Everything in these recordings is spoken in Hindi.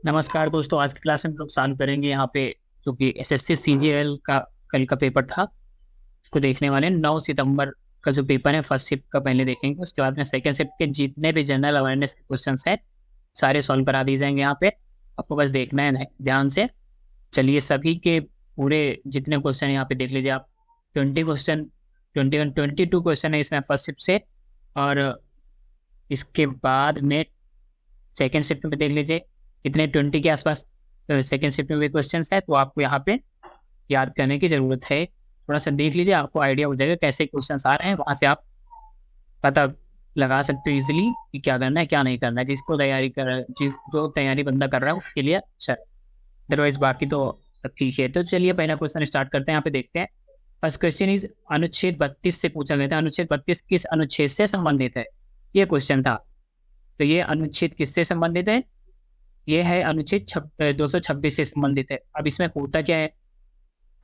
नमस्कार दोस्तों, आज की क्लास में हम लोग सॉल्व करेंगे यहाँ पे जो कि एसएससी सीजीएल का कल का पेपर था। उसको देखने वाले हैं। 9 सितंबर का जो पेपर है फर्स्ट शिफ्ट का पहले देखेंगे, उसके बाद में सेकंड शिफ्ट के जितने भी जनरल अवेयरनेस के क्वेश्चंस हैं सारे सॉल्व करा दिए जाएंगे। यहाँ पे आपको बस देखना है ध्यान से। चलिए, सभी के पूरे जितने क्वेश्चन यहाँ पे देख लीजिए आप। 20 क्वेश्चन, 21 22 क्वेश्चन है इसमें फर्स्ट शिफ्ट से, और इसके बाद में सेकेंड शिफ्ट में देख लीजिए इतने 20 के आसपास सेकेंड शिफ्ट में भी क्वेश्चन है। तो आपको यहाँ पे याद करने की जरूरत है। थोड़ा सा देख लीजिए, आपको आइडिया हो जाएगा कैसे क्वेश्चन आ रहे हैं। वहां से आप पता लगा सकते हो इजिली कि क्या करना है क्या नहीं करना है। जिसको तैयारी कर जो तैयारी बंदा कर रहा है उसके लिए अच्छा है, अदरवाइज बाकी तो सब ठीक है। तो चलिए पहला क्वेश्चन स्टार्ट करते हैं। यहाँ पे देखते हैं। फर्स्ट क्वेश्चन इज अनुच्छेद 32 से पूछा गया था। अनुच्छेद 32 किस अनुच्छेद से संबंधित है, ये क्वेश्चन था। तो ये अनुच्छेद किससे संबंधित है? ये है अनुच्छेद 226 से संबंधित है। अब इसमें होता क्या है,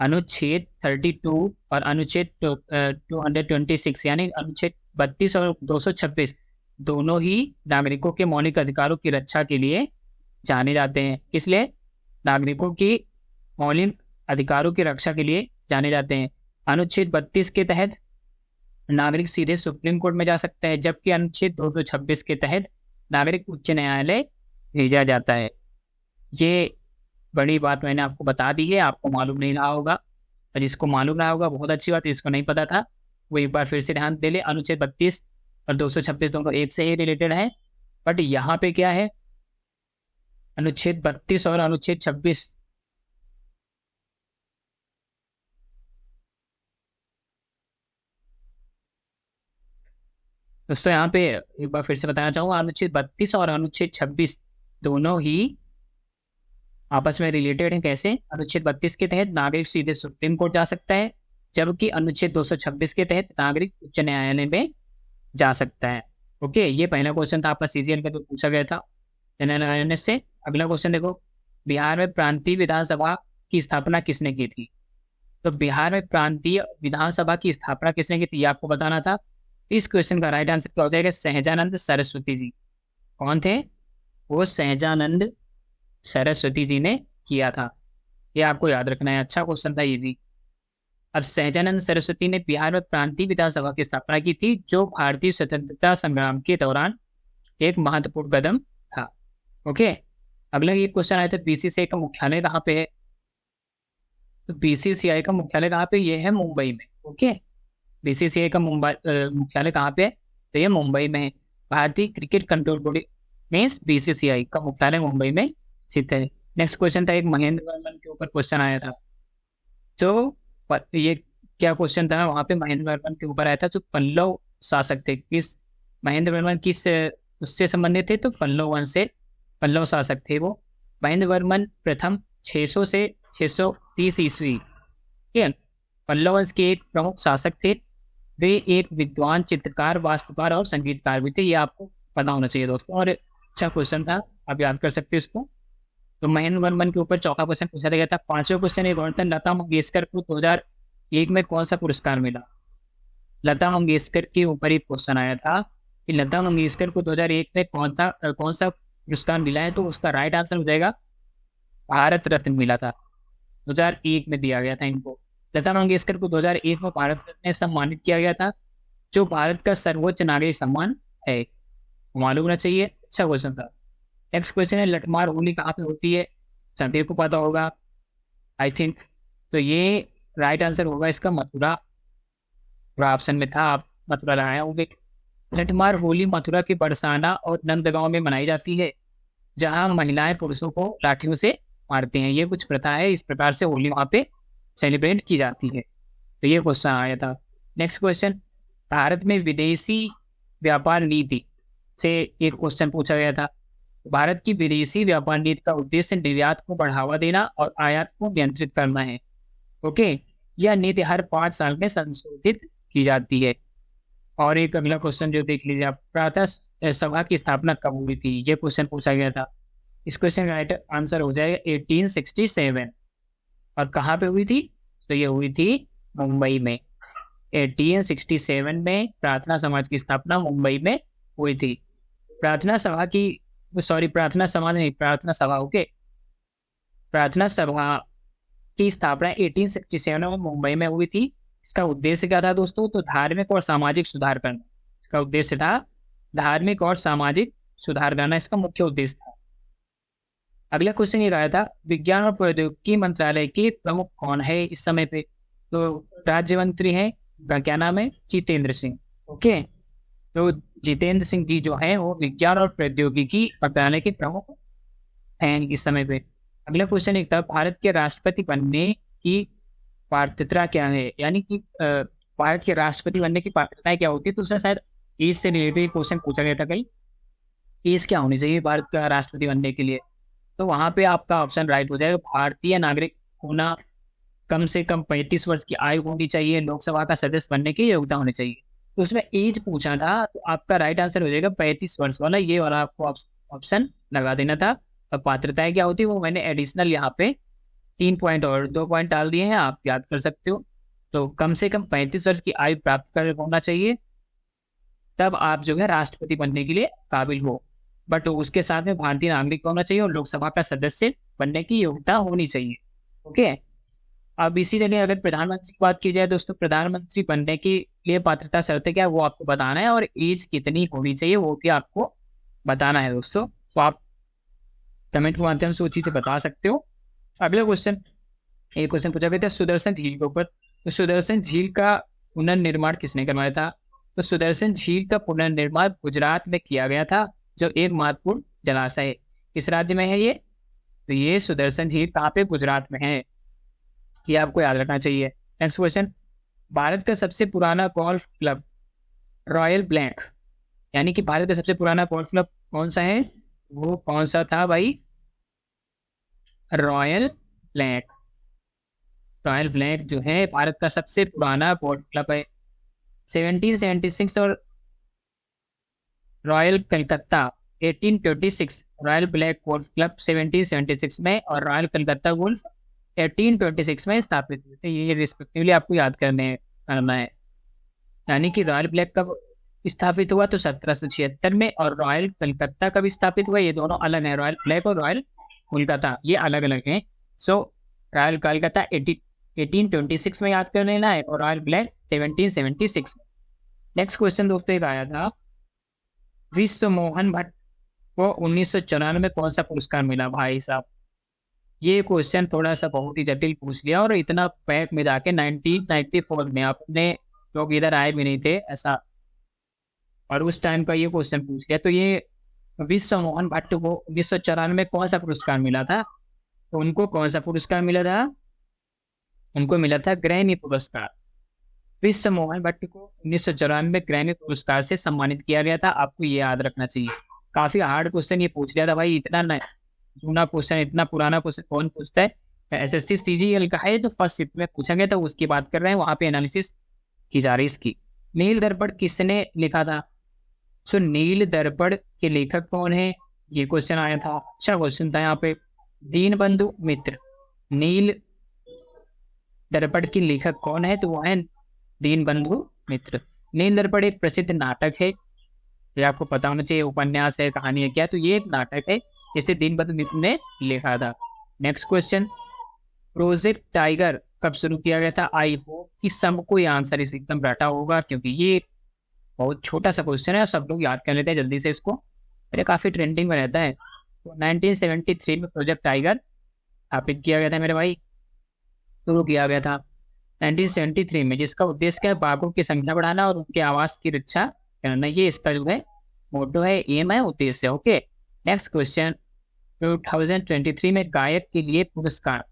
अनुच्छेद 32 और अनुच्छेद 226 यानी अनुच्छेद 32 और 226 दोनों ही नागरिकों के मौलिक अधिकारों की रक्षा के लिए जाने जाते हैं। इसलिए नागरिकों की मौलिक अधिकारों की रक्षा के लिए जाने जाते हैं। अनुच्छेद 32 के तहत नागरिक सीधे सुप्रीम कोर्ट में जा सकता है, जबकि अनुच्छेद 226 के तहत नागरिक उच्च न्यायालय भेजा जाता है। ये बड़ी बात मैंने आपको बता दी है, आपको मालूम नहीं रहा होगा, और जिसको मालूम रहा होगा बहुत अच्छी बात है, जिसको नहीं पता था वो एक बार फिर से ध्यान दे ले। अनुच्छेद 32 और 226 दोनों एक से ही रिलेटेड है, बट यहाँ पे क्या है, अनुच्छेद 32 और अनुच्छेद 26 दोस्तों यहाँ पे एक बार फिर से बताना चाहूंगा। अनुच्छेद 32 और अनुच्छेद 26 दोनों ही आपस में रिलेटेड है। कैसे? अनुच्छेद 32 के तहत नागरिक सीधे सुप्रीम कोर्ट जा सकता है, जबकि अनुच्छेद 226 के तहत नागरिक उच्च न्यायालय में जा सकता है। ओके, ये पहला क्वेश्चन था आपका सीजीएल का जो पूछा गया था जनरल अवेयरनेस से। अगला क्वेश्चन देखो, बिहार में प्रांतीय विधानसभा की स्थापना किसने की थी? तो बिहार में प्रांतीय विधानसभा की स्थापना किसने की थी, ये आपको बताना था। इस क्वेश्चन का राइट आंसर क्या हो जाएगा? सहजानंद सरस्वती जी। कौन थे वो? सहजानंद सरस्वती जी ने किया था। ये आपको याद रखना है, अच्छा क्वेश्चन था ये भी। अब सहजानंद सरस्वती ने बिहार में प्रांतीय विधानसभा की स्थापना की थी, जो भारतीय स्वतंत्रता संग्राम के दौरान एक महत्वपूर्ण कदम था। ओके, अगला ये क्वेश्चन आया था, बीसीसीआई का मुख्यालय कहाँ पे है? तो बीसीसीआई का मुख्यालय कहाँ पे? ये है मुंबई में। ओके, बीसीसीआई का मुख्यालय कहाँ पे है? तो ये मुंबई में है। भारतीय cricket control board means BCCI का मुख्यालय मुंबई में स्थित है। नेक्स्ट क्वेश्चन था, एक महेंद्र वर्मन के ऊपर क्वेश्चन आया था। तो ये क्या क्वेश्चन था? वहां पे महेंद्र वर्मन के ऊपर आया था, जो पल्लव शासक थे। किस महेंद्र वर्मन किस उससे संबंधित थे? तो पल्लव वंश से पल्लव शासक थे वो। महेंद्र वर्मन प्रथम 600 से 630 ईस्वी के पल्लव वंश के एक प्रमुख शासक थे। वे एक विद्वान, चित्रकार, वास्तुकार और संगीतकार भी थे। ये आपको पता होना चाहिए दोस्तों, और अच्छा क्वेश्चन था, आप याद कर सकते हो इसको। तो महेंद्र वर्मन के ऊपर चौथा क्वेश्चन पूछा गया था। पांचवें क्वेश्चन एक और था, लता मंगेशकर को 2001 में कौन सा पुरस्कार मिला? लता मंगेशकर के ऊपर एक क्वेश्चन आया था कि लता मंगेशकर को 2001 में कौन सा पुरस्कार मिला है? तो उसका राइट आंसर हो जाएगा भारत रत्न मिला था। 2001 में दिया गया था इनको। लता मंगेशकर को 2001 में भारत रत्न में सम्मानित किया गया था, जो भारत का सर्वोच्च नागरिक सम्मान है। मालूम होना चाहिए, अच्छा क्वेश्चन था। नेक्स्ट क्वेश्चन है, लठमार होली कहाँ पे होती है? सभी को पता होगा आई थिंक। तो ये राइट आंसर होगा इसका मथुरा। ऑप्शन में था, आप मथुरा लगाए होंगे। लठमार होली मथुरा के बरसाना और नंदगांव में मनाई जाती है, जहां महिलाएं पुरुषों को लाठियों से मारते हैं। ये कुछ प्रथा है, इस प्रकार से होली वहां पे सेलिब्रेट की जाती है। तो ये क्वेश्चन आया था। नेक्स्ट क्वेश्चन, भारत में विदेशी व्यापार नीति से एक क्वेश्चन पूछा गया था। भारत की विदेशी व्यापार नीति का उद्देश्य निर्यात को बढ़ावा देना और आयात को नियंत्रित करना है। ओके, यह नीति हर 5 साल में संशोधित की जाती है। और एक अगला क्वेश्चन जो देख लीजिए आप, प्रातः सभा की स्थापना कब हुई थी? ये क्वेश्चन पूछा गया था। इस क्वेश्चन का राइट आंसर हो जाएगा 1867। और कहाँ पे हुई थी? तो ये हुई थी मुंबई में। 1867 में प्रार्थना समाज की स्थापना मुंबई में हुई थी। प्रार्थना सभा की सॉरी प्रार्थना समाज नहीं, प्रार्थना सभा, ओके। प्रार्थना सभा की स्थापना 1867 में मुंबई में हुई थी। इसका उद्देश्य क्या था दोस्तों? तो धार्मिक और सामाजिक सुधार करना। इसका उद्देश्य था धार्मिक और सामाजिक सुधार करना, इसका मुख्य उद्देश्य था। अगला क्वेश्चन ये रहा था, विज्ञान और प्रौद्योगिकी मंत्रालय के प्रमुख कौन है इस समय पे? तो राज्य मंत्री है, क्या नाम है? जितेंद्र सिंह, ओके। तो जितेंद्र सिंह जी जो है वो विज्ञान और प्रौद्योगिकी मंत्रालय के प्रमुख हैं इस समय पे। अगला क्वेश्चन एक था, भारत के राष्ट्रपति बनने की पात्रता क्या है? यानी कि भारत के राष्ट्रपति बनने की पात्रताएं क्या होती है? तो उससे शायद एज से रिलेटेड क्वेश्चन पूछा गया था कल, एज क्या होनी चाहिए भारत का राष्ट्रपति बनने के लिए? तो वहां पे आपका ऑप्शन राइट हो जाएगा, भारतीय नागरिक होना, कम से कम 35 वर्ष की आयु होनी चाहिए, लोकसभा का सदस्य बनने की योग्यता होनी चाहिए। तो उसमें एज पूछा था, तो आपका राइट आंसर हो जाएगा 35 वर्ष वाला, ये वाला आपको ऑप्शन लगा देना था। और पात्रताएं क्या होती है वो मैंने एडिशनल यहाँ पे 3 पॉइंट और 2 पॉइंट डाल दिए हैं, आप याद कर सकते हो। तो कम से कम 35 वर्ष की आयु प्राप्त कर होना चाहिए, तब आप जो है राष्ट्रपति बनने के लिए काबिल हो। बट उसके साथ में भारतीय नागरिक होना चाहिए और लोकसभा का सदस्य बनने की योग्यता होनी चाहिए, ओके। अब इसी जगह अगर प्रधानमंत्री की बात की जाए दोस्तों, प्रधानमंत्री बनने के लिए पात्रता शर्तें क्या है वो आपको बताना है, और एज कितनी होनी चाहिए वो भी आपको बताना है दोस्तों। तो आप कमेंट के माध्यम से वो चीजें बता सकते हो। अगला क्वेश्चन, एक क्वेश्चन पूछा गया था सुदर्शन झील के ऊपर। तो सुदर्शन झील का पुनर्निर्माण किसने करवाया था? तो सुदर्शन झील का पुनर्निर्माण गुजरात में किया गया था, जो एक महत्वपूर्ण जलाशय है। किस राज्य में है ये? तो ये सुदर्शन झील कहाँ पे? गुजरात में है, ये आपको याद रखना चाहिए। नेक्स्ट क्वेश्चन, भारत का सबसे पुराना गोल्फ क्लब रॉयल ब्लैंक, यानी कि भारत का सबसे पुराना गोल्फ क्लब कौन सा है? वो कौन सा था भाई? Royal blank. रॉयल ब्लैंक जो है भारत का सबसे पुराना गोल्फ क्लब है। 1776 और royal Calcutta 1826, royal black golf club 1776 में और रॉयल कलकत्ता गोल्फ 1826 में स्थापित हुए थे। ये रिस्पेक्टिवली आपको याद करना है। यानी कि रॉयल ब्लैक कब स्थापित हुआ? तो 1776 में, और रॉयल कलकत्ता कब स्थापित हुआ? ये दोनों अलग हैं, रॉयल ब्लैक और रॉयल कोलकाता ये अलग अलग हैं। सो रॉयल कलकत्ता 1826 में याद कर लेना है, और रॉयल ब्लैक 1776 में। नेक्स्ट क्वेश्चन दोस्तों एक आया था, विश्व मोहन भट्ट को 1994 में कौन सा पुरस्कार मिला? भाई साहब ये क्वेश्चन थोड़ा सा बहुत ही जटिल पूछ लिया, और इतना पैक में जाके 1994 में अपने लोग इधर आए भी नहीं थे ऐसा, और उस टाइम का ये क्वेश्चन पूछ लिया। तो ये विश्व मोहन भट्ट को 1994 में कौन सा पुरस्कार मिला था? तो उनको कौन सा पुरस्कार मिला था? उनको मिला था ग्रैमी पुरस्कार। विश्व मोहन भट्ट को 1994 में ग्रैमी पुरस्कार से सम्मानित किया गया था, आपको ये याद रखना चाहिए। काफी हार्ड क्वेश्चन ये पूछ लिया था भाई, इतना जूना क्वेश्चन, इतना पुराना क्वेश्चन कौन पूछता है? एसएससी सीजीएल का है, जो फर्स्ट शिफ्ट में पूछा गया था उसकी बात कर रहे हैं, वहां पे एनालिसिस की जा रही है इसकी। नील दर्पण किसने लिखा था? सो नील दर्पण के लेखक कौन है? ये क्वेश्चन आया था, अच्छा क्वेश्चन था यहाँ पे। दीनबंधु मित्र। नील दर्पण के लेखक कौन है? तो वो है दीनबंधु मित्र। नील दर्पण एक प्रसिद्ध नाटक है, ये आपको पता होना चाहिए, उपन्यास है, कहानी है क्या? तो ये एक नाटक है जिसे दीनबंधु मित्र ने लिखा था। नेक्स्ट क्वेश्चन, प्रोजेक्ट टाइगर कब शुरू किया गया था? आई होप कि सबको ये आंसर इस एकदम रटा होगा, क्योंकि ये बहुत छोटा सा क्वेश्चन है, सब लोग याद कर लेते हैं जल्दी से इसको, मेरे काफी ट्रेंडिंग में रहता है। तो 1973 में प्रोजेक्ट टाइगर स्थापित किया गया था मेरे भाई, शुरू किया गया था 1973 में, जिसका उद्देश्य क्या है? बाघों की संख्या बढ़ाना और उनके आवास की रक्षा करना, ये इसका जो है मोटो है, एम है, उद्देश्य है, ओके। नेक्स्ट क्वेश्चन, 2023 में गायक के लिए पुरस्कार,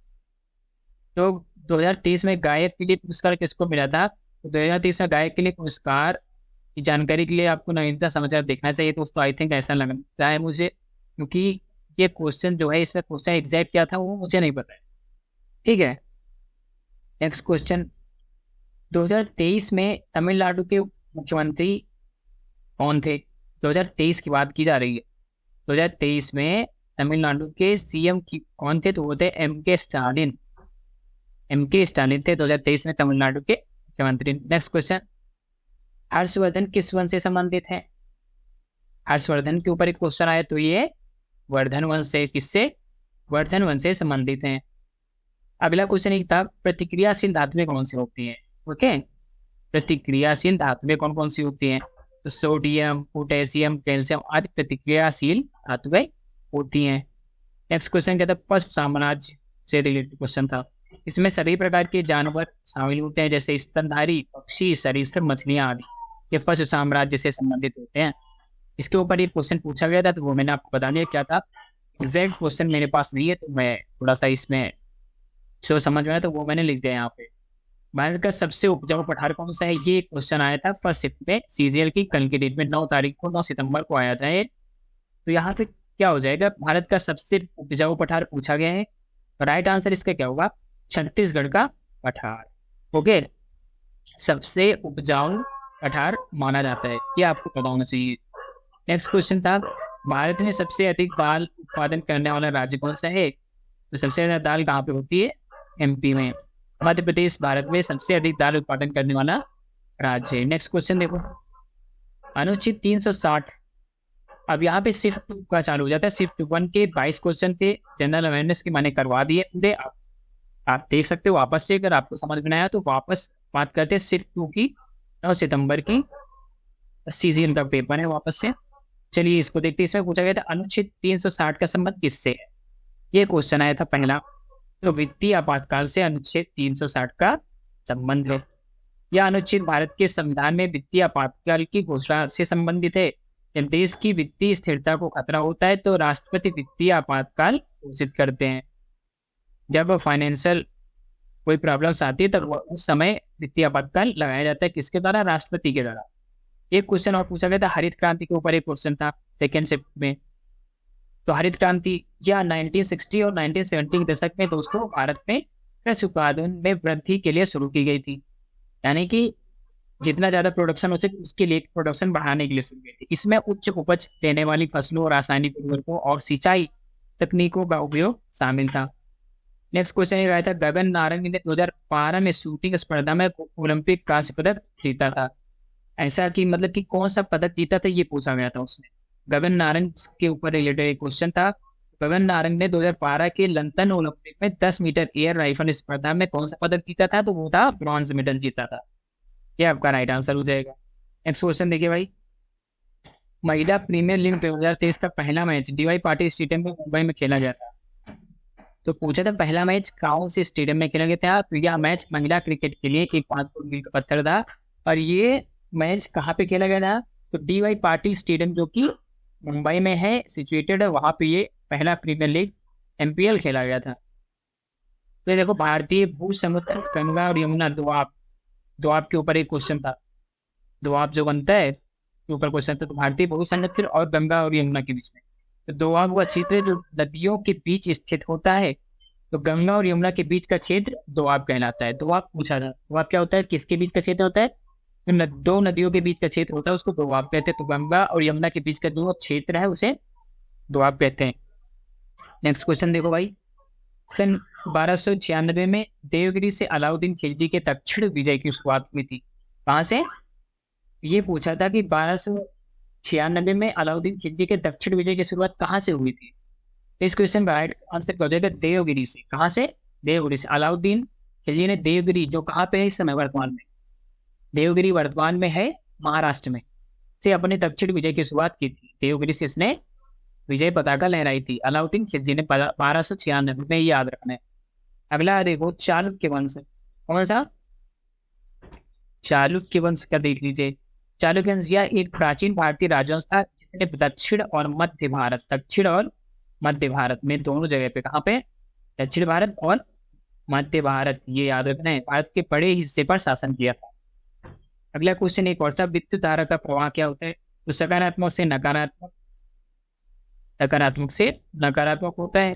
तो 2023 में गायक के लिए पुरस्कार किसको मिला था? तो 2023 में गायक के लिए पुरस्कार की जानकारी के लिए आपको नवीनता समाचार देखना चाहिए दोस्तों। आई थिंक ऐसा लगता है मुझे, क्योंकि ये क्वेश्चन जो है इसमें क्वेश्चन एग्जैक्ट क्या था वो मुझे नहीं पता है, ठीक है। नेक्स्ट क्वेश्चन, 2023 में तमिलनाडु के मुख्यमंत्री कौन थे? 2023 की बात की जा रही है। 2023 में तमिलनाडु के सीएम कौन थे? तो वो थे एम.के. स्टालिन। एम.के. स्टालिन थे 2023 में तमिलनाडु के मुख्यमंत्री। नेक्स्ट क्वेश्चन, हर्षवर्धन किस वन से संबंधित है? हर्षवर्धन के ऊपर एक क्वेश्चन आया, तो ये वर्धन वंश से, किससे? वर्धन वंश से संबंधित हैं। अगला क्वेश्चन एक था, प्रतिक्रियाशील धातुएं कौन सी होती हैं? ओके, प्रतिक्रियाशील धातुएं कौन कौन सी होती हैं? तो सोडियम, पोटेशियम, कैल्शियम आदि प्रतिक्रियाशील धातुएं होती हैं। नेक्स्ट क्वेश्चन क्या था? पशु साम्राज्य से रिलेटेड क्वेश्चन था। इसमें सभी प्रकार के जानवर शामिल होते हैं, जैसे स्तनधारी, पक्षी, सरीसृप, मछलियां आदि। ये पशु साम्राज्य से संबंधित होते हैं। इसके ऊपर एक क्वेश्चन पूछा गया था, तो वो मैंने आपको बता दिया क्या था। एग्जैक्ट क्वेश्चन मेरे पास नहीं है, तो मैं थोड़ा सा इसमें जो समझ में आया तो वो मैंने लिख दिया यहाँ पे। भारत का सबसे उपजाऊ पठार कौन सा है? ये क्वेश्चन आया था फर्स्ट शिफ्ट में सीजीएल की कल की डेट में 9 तारीख को, 9 सितंबर को आया था ये। तो यहाँ पे क्या हो जाएगा? भारत का सबसे उपजाऊ पठार पूछा गया है। राइट आंसर इसका क्या होगा? छत्तीसगढ़ का पठार। ओके, सबसे उपजाऊ पठार माना जाता है, ये आपको पता होना चाहिए। नेक्स्ट क्वेश्चन था, भारत में सबसे अधिक दाल उत्पादन करने वाला राज्य कौन सा है? तो सबसे ज्यादा दाल कहाँ पे होती है? एमपी में। मध्य प्रदेश भारत में सबसे अधिक दाल उत्पादन करने वाला राज्य है। नेक्स्ट क्वेश्चन देखो, अनुच्छेद 360। अब यहाँ पे शिफ्ट 2 का चालू हो जाता है। शिफ्ट 1 के 22 क्वेश्चन थे, जनरल अवेयरनेस के मैंने करवा दिए पूरे। आप देख सकते हो वापस से, अगर आपको समझ में आया तो वापस बात करते हैं शिफ्ट 2 की। 9 सितंबर की सीजीएल का पेपर है वापस से। चलिए इसको देखते हैं। इसमें पूछा गया था अनुच्छेद 360 का संबंध किससे है? ये क्वेश्चन आया था पहला। तो वित्तीय आपातकाल से अनुच्छेद 360 का संबंध है। यह अनुच्छेद भारत के संविधान में वित्तीय आपातकाल की घोषणा से संबंधित है। जब देश की वित्तीय स्थिरता को खतरा होता है तो राष्ट्रपति वित्तीय आपातकाल घोषित करते हैं। जब फाइनेंशियल कोई प्रॉब्लम्स आती है तब उस समय वित्तीय आपातकाल लगाया जाता है, किसके द्वारा? राष्ट्रपति के द्वारा। एक क्वेश्चन और पूछा गया था हरित क्रांति के ऊपर, एक क्वेश्चन था सेकेंड शिफ्ट में। तो हरित क्रांति या 1960 और 1970 के दशक में दोस्तों भारत में कृषि उत्पादन में वृद्धि के लिए शुरू की गई थी। यानी कि जितना ज्यादा प्रोडक्शन हो सके उसके लिए प्रोडक्शन बढ़ाने के लिए शुरू की थी। इसमें उच्च उपज देने वाली फसलों, रासायनिक उर्वरकों और सिंचाई तकनीकों का उपयोग शामिल था। नेक्स्ट क्वेश्चन ये आया था, गगन नारंग ने 2012 में शूटिंग स्पर्धा में ओलंपिक कांस्य पदक जीता था। ऐसा कि मतलब कि कौन सा पदक जीता था, ये पूछा गया था उसमें। गगन नारंग के ऊपर रिलेटेड एक क्वेश्चन था। गगन नारंग ने 2012 के लंदन ओलंपिक में 10 मीटर एयर राइफल स्पर्धा में कौन सा पदक जीता था? तो वो था ब्रॉन्ज मेडल जीता था। ये आपका राइट आंसर हो जाएगा। नेक्स्ट क्वेश्चन देखिए भाई, महिला प्रीमियर लीग 2023 का पहला मैच डीवाई पाटिल स्टेडियम में मुंबई में खेला गया था। तो पूछा था पहला मैच कौन से स्टेडियम में खेला गया था? तो यह मैच महिला क्रिकेट के लिए एक 5 फुट मील का पत्थर था। और ये मैच कहाँ पे खेला गया था? तो डीवाई पाटिल स्टेडियम जो कि मुंबई में है, सिचुएटेड है, वहां पे ये पहला प्रीमियर लीग एमपीएल खेला गया था। तो देखो, भारतीय भू समुद्र, गंगा और यमुना दोआब, दोआब के ऊपर एक क्वेश्चन था। दोआब जो बनता है के ऊपर क्वेश्चन था। तो भारतीय भू समुद्र और गंगा और यमुना के बीच में, तो दोआब वह क्षेत्र जो नदियों के बीच स्थित होता है। तो गंगा और यमुना के बीच का क्षेत्र दोआब कहलाता है। दोआब पूछा था, दोआब क्या होता है? किसके बीच का क्षेत्र होता है? तो दो नदियों के बीच का क्षेत्र होता है, उसको दोआब कहते हैं। तो गंगा और यमुना के बीच का जो क्षेत्र है उसे दोआब कहते हैं। नेक्स्ट क्वेश्चन देखो भाई, सन 1296 में देवगिरी से अलाउद्दीन खिलजी के दक्षिण विजय की शुरुआत हुई थी। कहाँ से? ये पूछा था कि 1296 में अलाउद्दीन खिलजी के दक्षिण विजय की शुरुआत कहाँ से हुई थी? इस क्वेश्चन का राइट आंसर क्या हो जाएगा? देवगिरी से। कहाँ से? देवगिरी से। अलाउद्दीन खिलजी ने देवगिरी, जो कहाँ पे है इस समय वर्तमान में, देवगिरी वर्तमान में है महाराष्ट्र में, से अपने दक्षिण विजय की शुरुआत की थी। देवगिरी से इसने विजय पताका लहराई थी अलाउद्दीन खिलजी ने 1296 में, याद रखना है। अगला देखो, चालुक्य वंश। कौन सा? चालुक्य वंश का देख लीजिए। चालुक्य वंश यह एक प्राचीन भारतीय राजवंश था जिसने दक्षिण और मध्य भारत में दोनों जगह पे, कहाँ पे? दक्षिण भारत और मध्य भारत, ये याद रखना है, भारत के बड़े हिस्से पर शासन किया था। अगला क्वेश्चन एक और था, विद्युत धारा का प्रवाह क्या होता है? तो सकारात्मक से नकारात्मक, सकारात्मक से नकारात्मक होता है।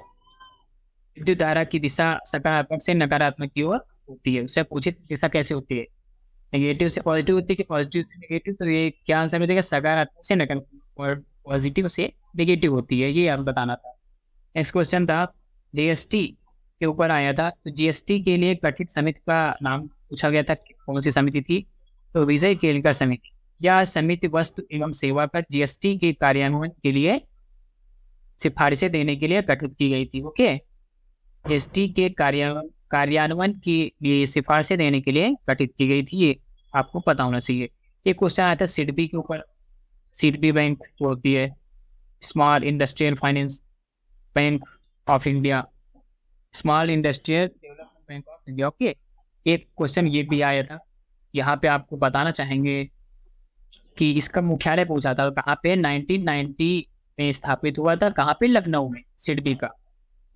विद्युत धारा की दिशा सकारात्मक से नकारात्मक की ओर होती है। उससे पूछे दिशा कैसे होती है? नेगेटिव से पॉजिटिव होती है कि पॉजिटिव से नेगेटिव? तो ये क्या आंसर हो जाएगा? सकारात्मक से नकारात्मक और पॉजिटिव से नेगेटिव होती है, ये आप बताना था। नेक्स्ट क्वेश्चन था, जीएसटी के ऊपर आया था। तो जीएसटी के लिए गठित समिति का नाम पूछा गया था, कौन सी समिति थी? तो विजय केलकर समिति। यह समिति वस्तु एवं सेवा कर जीएसटी के कार्यान्वयन के लिए सिफारिशें देने के लिए गठित की गई थी। ओके, एसटी के कार्यान्वयन के लिए सिफारिशें देने के लिए गठित की गई थी, ये आपको पता होना चाहिए। एक क्वेश्चन आया था सिडबी के ऊपर। सिडबी बैंक जो होती है, small industrial finance bank of India, small industrial development bank of India. Okay, एक क्वेश्चन ये भी आया था। यहाँ पे आपको बताना चाहेंगे कि इसका मुख्यालय पूछा था कहाँ पे, 1990 में स्थापित हुआ था। कहाँ पे? लखनऊ में, सिडबी का।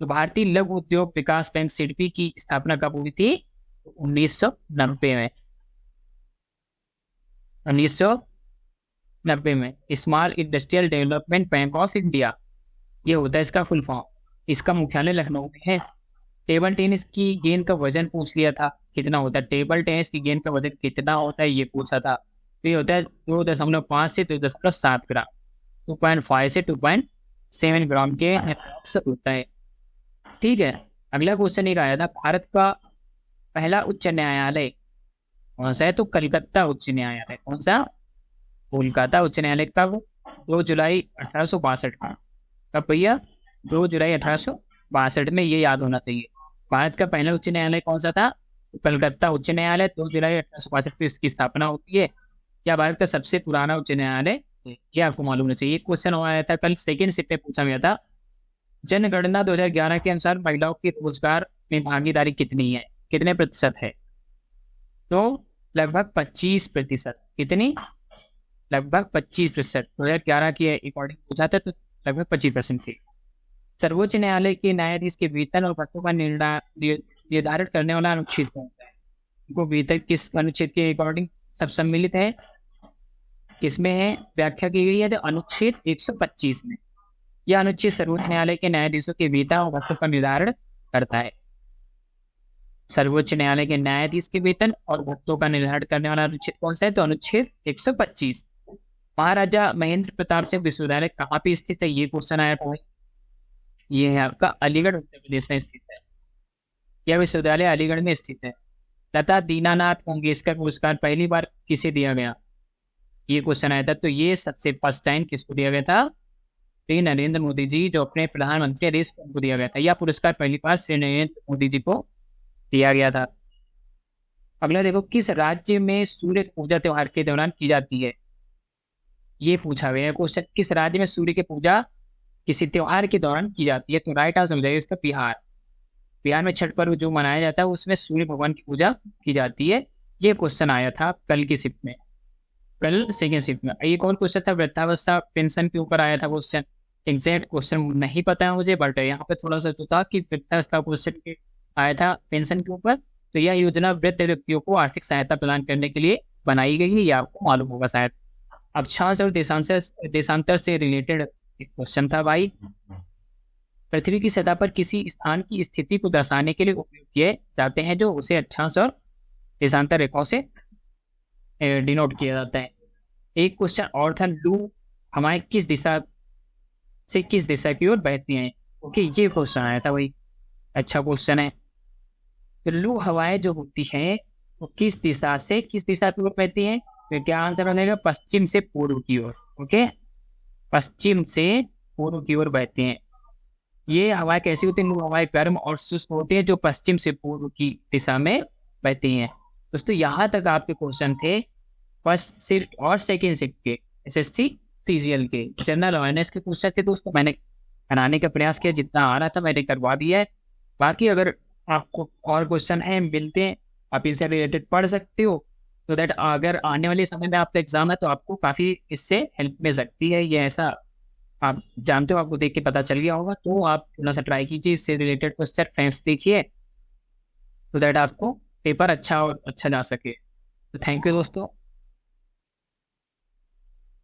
तो भारतीय लघु उद्योग विकास बैंक सिडबी की स्थापना कब हुई थी? 1990 में। 1990 में। Small industrial development bank of India, ये होता है इसका फुल फॉर्म। इसका मुख्यालय लखनऊ में है। टेबल टेनिस की गेंद का वजन पूछ लिया था, कितना होता है? टेबल टेनिस की गेंद का वजन कितना होता है, ये पूछा था। तो ये होता है 2.5 से 2.7 ग्राम, 2.5 से 2.7 ग्राम के होता है। ठीक है, अगला क्वेश्चन एक आया था, भारत का पहला उच्च न्यायालय कौन सा है? तो कलकत्ता उच्च न्यायालय। कौन सा? कोलकाता उच्च न्यायालय। कब? 2 जुलाई 1862 का। कब भैया? 2 जुलाई 1862 में, ये याद होना चाहिए। भारत का पहला उच्च न्यायालय कौन सा था? कलकत्ता उच्च न्यायालय। 2 जुलाई 1862 को इसकी स्थापना होती है। क्या भारत का सबसे पुराना उच्च न्यायालय? ये आपको मालूम होना चाहिए। क्वेश्चन आया था कल, सेकंड शिफ्ट में पूछा गया था, जनगणना 2011 के अनुसार महिलाओं की रोजगार में भागीदारी कितनी है, कितने प्रतिशत है? तो लगभग 25%। कितनी? लगभग 25%। 2011 के अकॉर्डिंग पूछा था, तो लगभग 25% थी। सर्वोच्च न्यायालय के न्यायाधीश के वेतन और भत्तों का निर्धारित करने वाला अनुच्छेद कौन सा है? उनको वेतन किस अनुच्छेद के अकॉर्डिंग सब सम्मिलित है, किसमें है व्याख्या की गई है? तो अनुच्छेद 125 में। यह अनुच्छेद सर्वोच्च न्यायालय के न्यायाधीशों के वेतन और भत्तों का निर्धारण करता है। सर्वोच्च न्यायालय के न्यायाधीश के वेतन और भत्तों का निर्धारण करने वाला अनुच्छेद कौन सा है? तो अनुच्छेद 125। महाराजा महेंद्र प्रताप सिंह विश्वविद्यालय कहाँ पे स्थित है? ये क्वेश्चन आया था। ये है आपका अलीगढ़ उत्तर प्रदेश में स्थित है। यह विश्वविद्यालय अलीगढ़ में स्थित है। लता दीनानाथ मंगेशकर पुरस्कार पहली बार किसे दिया गया? ये क्वेश्चन आया था। तो ये सबसे फर्स्ट टाइम किसको दिया गया था? श्री नरेंद्र मोदी जी, जो अपने प्रधानमंत्री आदेश को दिया गया था। यह पुरस्कार पहली बार श्री नरेंद्र मोदी जी को दिया गया था। अगला देखो, किस राज्य में सूर्य पूजा त्योहार के दौरान की जाती है? ये पूछा गया क्वेश्चन, किस राज्य में सूर्य की पूजा किसी त्योहार के दौरान की जाती है? तो राइट आंसर हो जाएगा इसका बिहार। बिहार में छठ पर्व जो मनाया जाता है उसमें सूर्य भगवान की पूजा की जाती है। ये क्वेश्चन आया था कल की शिफ्ट में, कल सेकेंड शिफ्ट में। एक और क्वेश्चन था वृद्धावस्था पेंशन के ऊपर आया था क्वेश्चन। एग्जैक्ट क्वेश्चन नहीं पता है मुझे, बट यहाँ पे थोड़ा सा जो था कि वृद्धावस्था क्वेश्चन आया था पेंशन के ऊपर। तो यह योजना वृद्ध व्यक्तियों को आर्थिक सहायता प्रदान करने के लिए बनाई गई है, ये आपको मालूम होगा शायद। अक्षांश और देशांतर से रिलेटेड क्वेश्चन था भाई। पृथ्वी की सतह पर किसी स्थान की स्थिति को दर्शाने के लिए उपयोग किए जाते हैं जो उसे अक्षांश और देशांतर रेखाओं से डिनोट किया जाता है। एक क्वेश्चन और था, लू हवाएं किस दिशा से किस दिशा की ओर बहती हैं? ओके, ये क्वेश्चन आया था भाई, अच्छा क्वेश्चन है। तो लू हवाएं जो होती हैं वो किस दिशा से किस दिशा की ओर बहती हैं? तो क्या आंसर हो जाएगा? पश्चिम से पूर्व की ओर। ओके, पश्चिम से पूर्व की ओर बहती हैं। ये हवाएं कैसी होती हैं? लू हवाएं गर्म और शुष्क होती हैं जो पश्चिम से पूर्व की दिशा में बहती हैं। दोस्तों यहाँ तक आपके क्वेश्चन थे फर्स्ट शिफ्ट और सेकेंड शिफ्ट के एसएससी सीजीएल के जनरल अवेयरनेस के क्वेश्चन थे। दोस्तों मैंने बनाने का प्रयास किया, जितना आ रहा था मैंने करवा दिया है। बाकी अगर आपको और क्वेश्चन है मिलते हैं, आप इनसे रिलेटेड पढ़ सकते हो, तो दैट अगर आने वाले समय में आपका एग्जाम है तो आपको काफ़ी इससे हेल्प मिल सकती है। ये ऐसा आप जानते हो, आपको देख के पता चल गया होगा, तो आप थोड़ा सा ट्राई कीजिए, इससे रिलेटेड क्वेश्चन फैक्ट्स देखिए, तो दैट आपको पेपर अच्छा और अच्छा जा सके। तो थैंक यू दोस्तों।